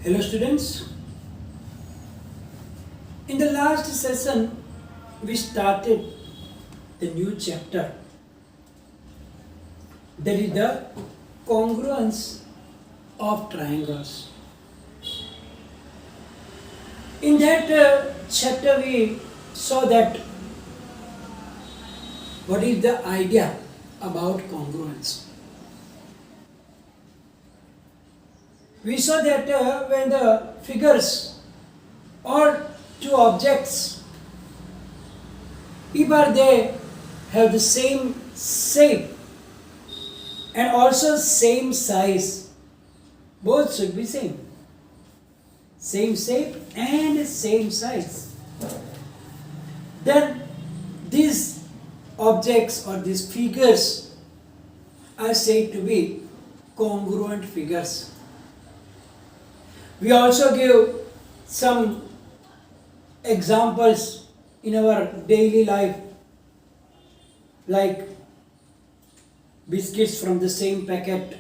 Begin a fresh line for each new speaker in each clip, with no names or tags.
Hello students, in the last session we started the new chapter, that is the congruence of triangles. In that chapter we saw that what is the idea about congruence. We saw that when the figures or two objects, if they have the same shape and also same size, both should be same. Same shape and same size. Then these objects or these figures are said to be congruent figures. We also give some examples in our daily life, like biscuits from the same packet,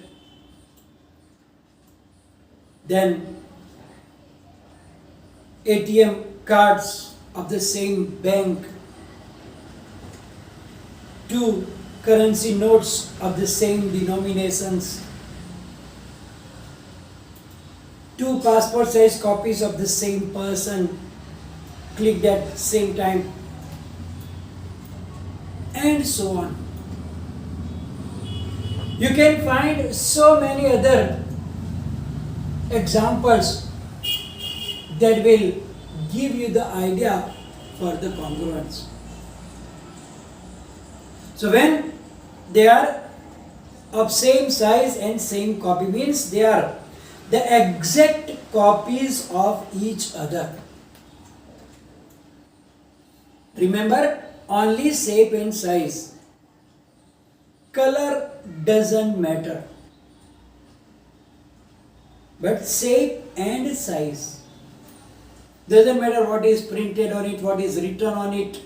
then ATM cards of the same bank, two currency notes of the same denominations, two passport size copies of the same person clicked at same time, and so on. You can find so many other examples that will give you the idea for the congruence. So when they are of same size and same copy, means they are the exact copies of each other. Remember, only shape and size. Color doesn't matter. But shape and size. Doesn't matter what is printed on it, what is written on it.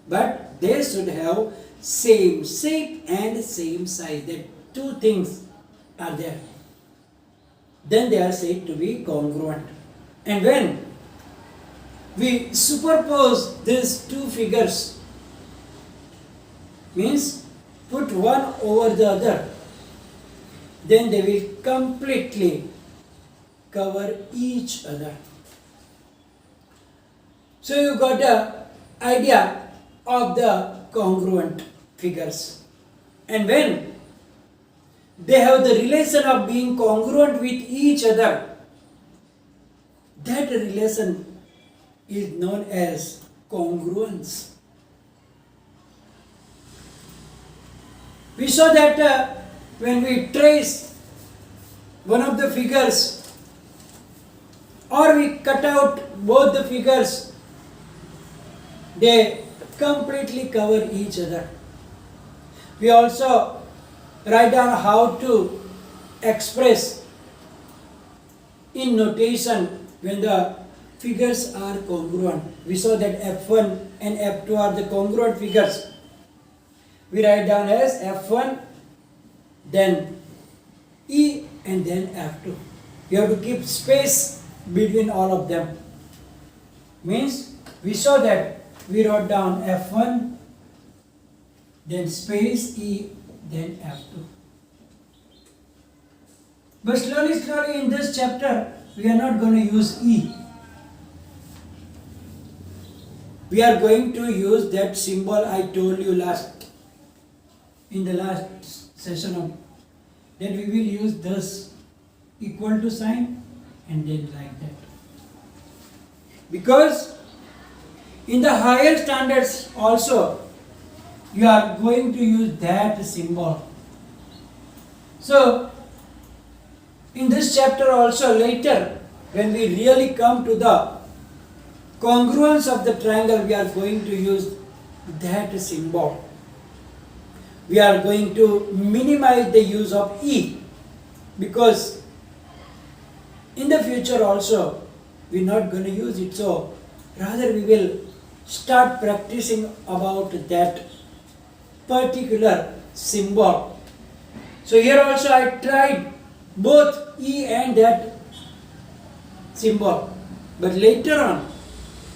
But they should have same shape and same size. That two things are there. Then they are said to be congruent. And when we superpose these two figures, means put one over the other, then they will completely cover each other. So you got the idea of the congruent figures. And when they have the relation of being congruent with each other, that relation is known as congruence. We saw that when we trace one of the figures or we cut out both the figures, they completely cover each other. We also write down how to express in notation when the figures are congruent. We saw that F1 and F2 are the congruent figures. We write down as F1, then E, and then F2. You have to keep space between all of them. Means we saw that we wrote down F1, then space E, then F2. But slowly in this chapter, we are not going to use E. We are going to use that symbol I told you in the last session of that we will use this equal to sign and then like that. Because in the higher standards also you are going to use that symbol. So in this chapter also later, when we really come to the congruence of the triangle, we are going to use that symbol. We are going to minimize the use of E, because in the future also we are not going to use it. So rather we will start practicing about that particular symbol. So here also I tried both E and that symbol. But later on,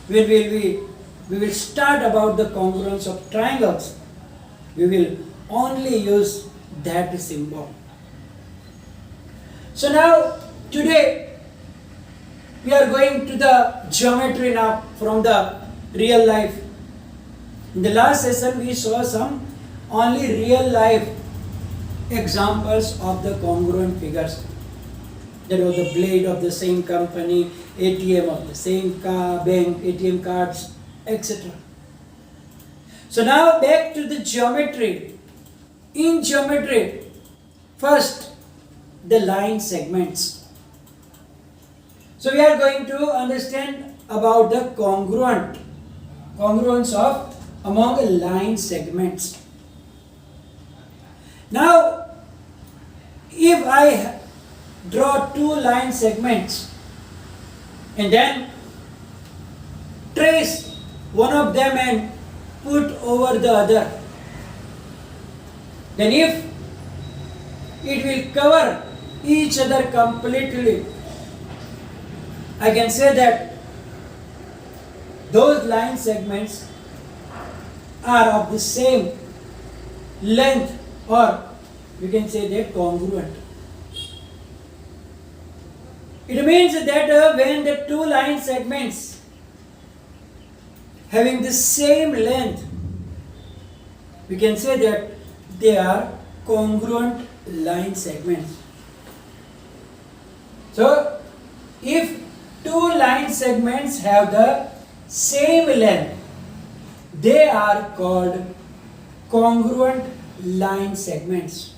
when we will start about the congruence of triangles, we will only use that symbol. So now, today, we are going to the geometry now from the real life. In the last session, we saw some only real life examples of the congruent figures. There was the blade of the same company, ATM of the same bank, ATM cards, etc. So now back to the geometry. In geometry, first the line segments. So we are going to understand about the congruence of among line segments. Now, if I draw two line segments and then trace one of them and put over the other, then if it will cover each other completely, I can say that those line segments are of the same length, or we can say that congruent. It means that when the two line segments having the same length, we can say that they are congruent line segments. So, if two line segments have the same length, they are called congruent line segments.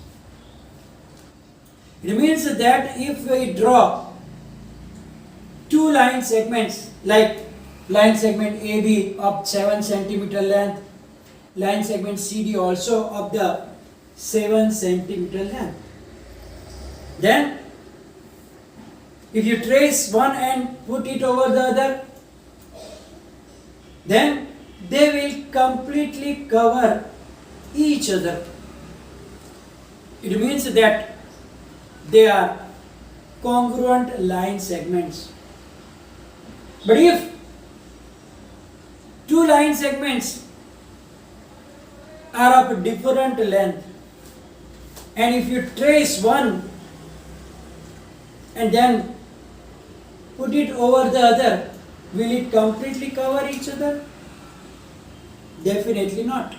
It means that if we draw two line segments, like line segment AB of 7 centimeter length, line segment CD also of the 7 centimeter length, then if you trace one and put it over the other, then they will completely cover each other. It means that they are congruent line segments. But if two line segments are of different length, and if you trace one and then put it over the other, will it completely cover each other? Definitely not.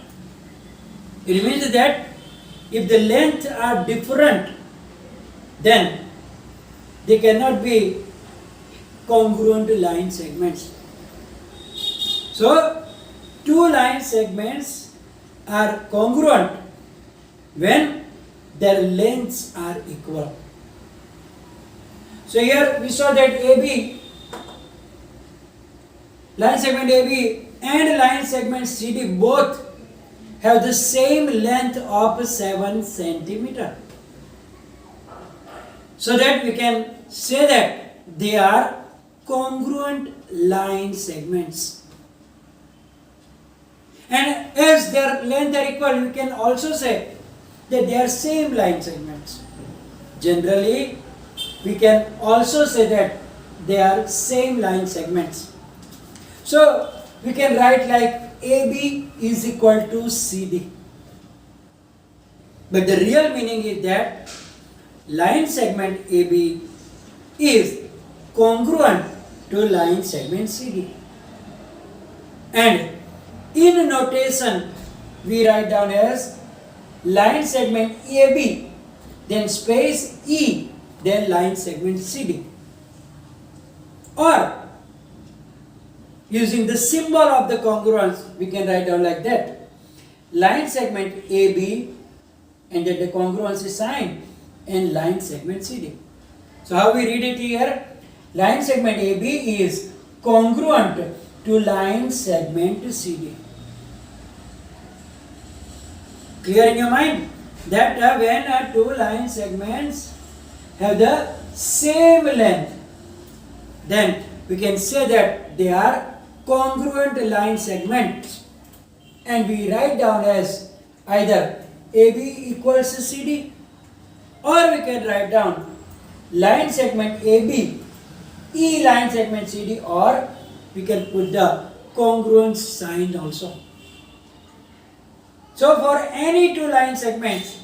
It means that if the lengths are different, then they cannot be congruent line segments. So, two line segments are congruent when their lengths are equal. So here we saw that AB, line segment AB and line segment CD both have the same length of 7 centimeter. So that we can say that they are congruent line segments. And as their length are equal, we can also say that they are same line segments. Generally, we can also say that they are same line segments. So, we can write like AB is equal to CD. But the real meaning is that line segment AB is congruent to line segment CD. And in notation, we write down as line segment AB, then space E, then line segment CD. Or using the symbol of the congruence, we can write down like that. Line segment AB, and then the congruence is sign, and line segment CD. So how we read it here? Line segment AB is congruent to line segment CD. Clear in your mind? That when two line segments have the same length, then we can say that they are congruent line segments, and we write down as either AB equals CD, or we can write down line segment AB E line segment CD, or we can put the congruence sign also. So for any two line segments,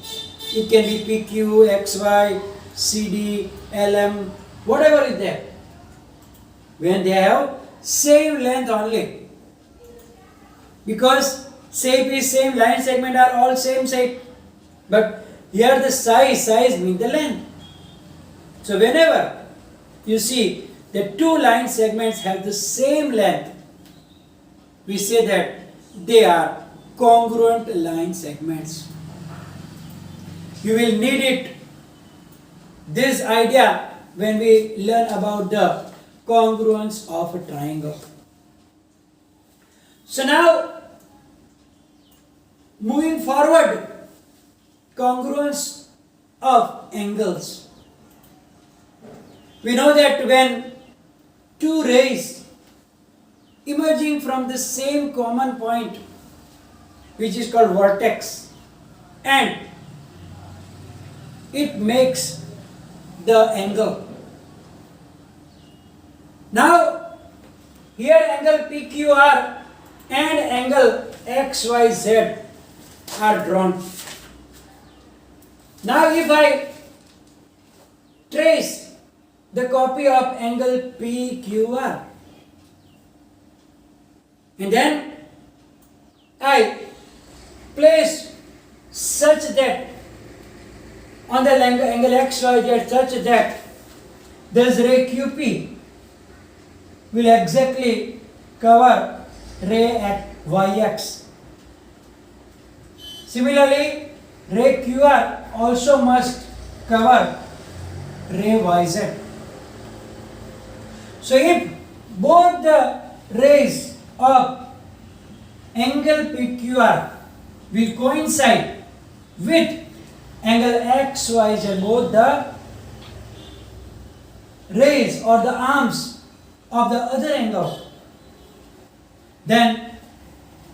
it can be PQ, XY, CD, LM, whatever is there. When they have same length only, because shape is same, line segment are all same shape, but here the size means the length. So whenever you see the two line segments have the same length, we say that they are congruent line segments. You will need it, this idea, when we learn about the congruence of a triangle. So now, moving forward, congruence of angles. We know that when two rays emerging from the same common point, which is called vertex, and it makes the angle. Now, here angle PQR and angle XYZ are drawn. Now, if I trace the copy of angle PQR, and then I place such that on the angle XYZ such that this ray QP will exactly cover ray at YX. Similarly, ray QR also must cover ray YZ. So if both the rays of angle PQR will coincide with angle XYZ, both the rays or the arms of the other angle, then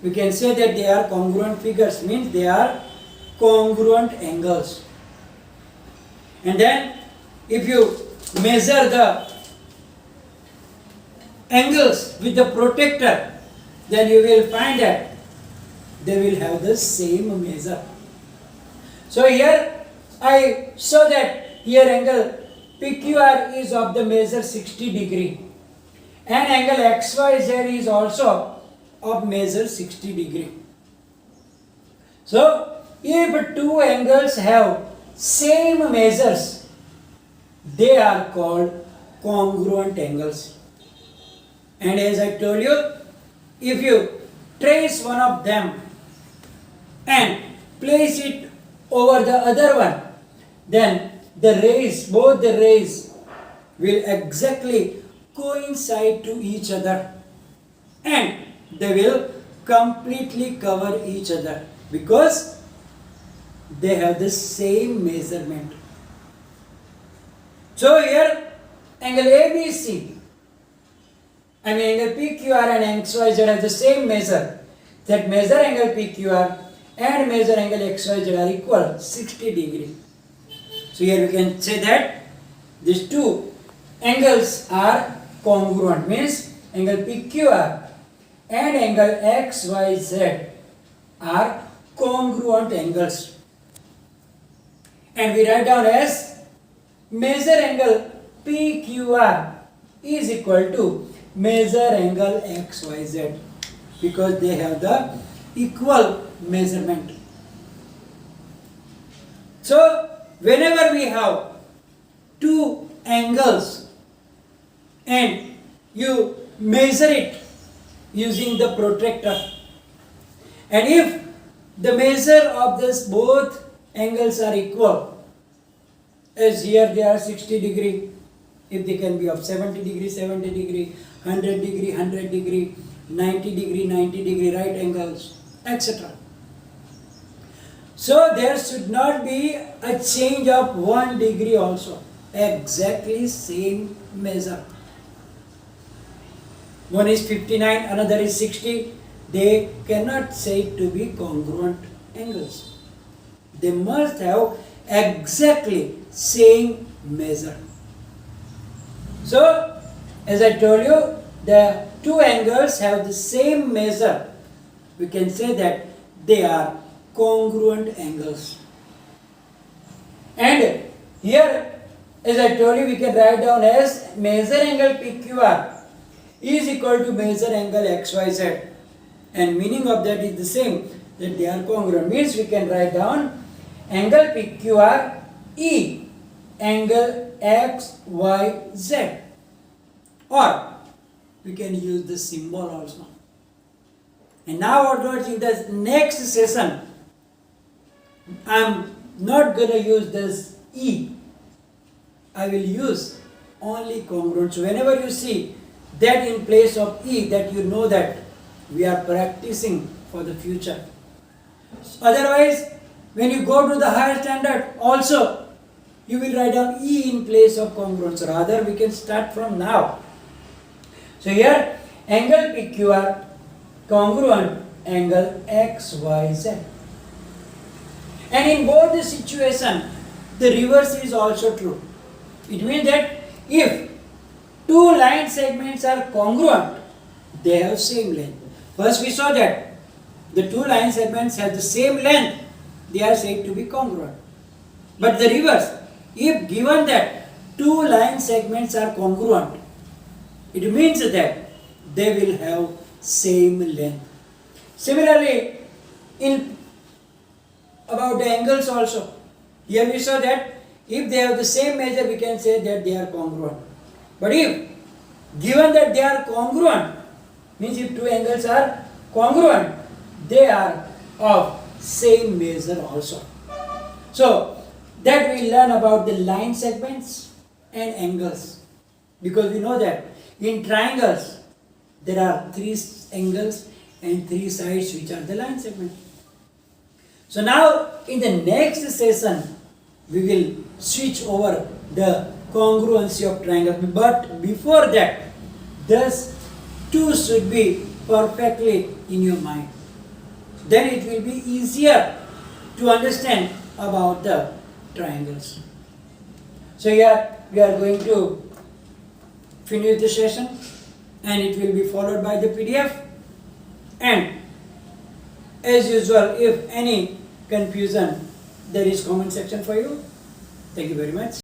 we can say that they are congruent figures, means they are congruent angles. And then if you measure the angles with the protractor, then you will find that they will have the same measure. So here I show that here angle PQR is of the measure 60 degree and angle XYZ is also of measure 60 degree. So if two angles have same measures, they are called congruent angles. And as I told you, if you trace one of them and place it over the other one, then the rays, both the rays will exactly coincide to each other and they will completely cover each other because they have the same measurement. So here angle ABC, angle PQR and XYZ have the same measure. That measure angle PQR and measure angle XYZ are equal 60 degree. So here we can say that these two angles are congruent, means angle PQR and angle XYZ are congruent angles. And we write down as measure angle PQR is equal to measure angle XYZ because they have the equal measurement. So whenever we have two angles and you measure it using the protractor, and if the measure of this both angles are equal, as here they are 60 degree, if they can be of 70 degree, 70 degree, 100 degree, 100 degree, 90 degree, 90 degree, right angles, etc. So there should not be a change of 1 degree also, exactly same measure. One is 59, another is 60. They cannot say to be congruent angles. They must have exactly same measure. So as I told you, the two angles have the same measure. We can say that they are congruent angles. And here, as I told you, we can write down as measure angle PQR is equal to measure angle XYZ. And meaning of that is the same, that they are congruent. Means we can write down angle PQR E angle XYZ. Or we can use the symbol also. And now onwards in the next session, I am not going to use this E. I will use only congruent. So whenever you see that in place of E, that you know that we are practicing for the future. Otherwise, when you go to the higher standard, also you will write down E in place of congruence. Rather, we can start from now. So here, angle PQR congruent angle XYZ. And in both the situation, the reverse is also true. It means that if two line segments are congruent, they have same length. First we saw that the two line segments have the same length, they are said to be congruent. But the reverse, if given that two line segments are congruent, it means that they will have same length. Similarly, in about the angles also, here we saw that if they have the same measure, we can say that they are congruent. But if given that they are congruent, means if two angles are congruent, they are of same measure also. So that we learn about the line segments and angles, because we know that in triangles there are three angles and three sides which are the line segment. So now in the next session we will switch over the congruency of triangle. But before that, these two should be perfectly in your mind. Then it will be easier to understand about the triangles. So here we are going to finish the session, and it will be followed by the PDF. And as usual, if any confusion, there is comment section for you. Thank you very much.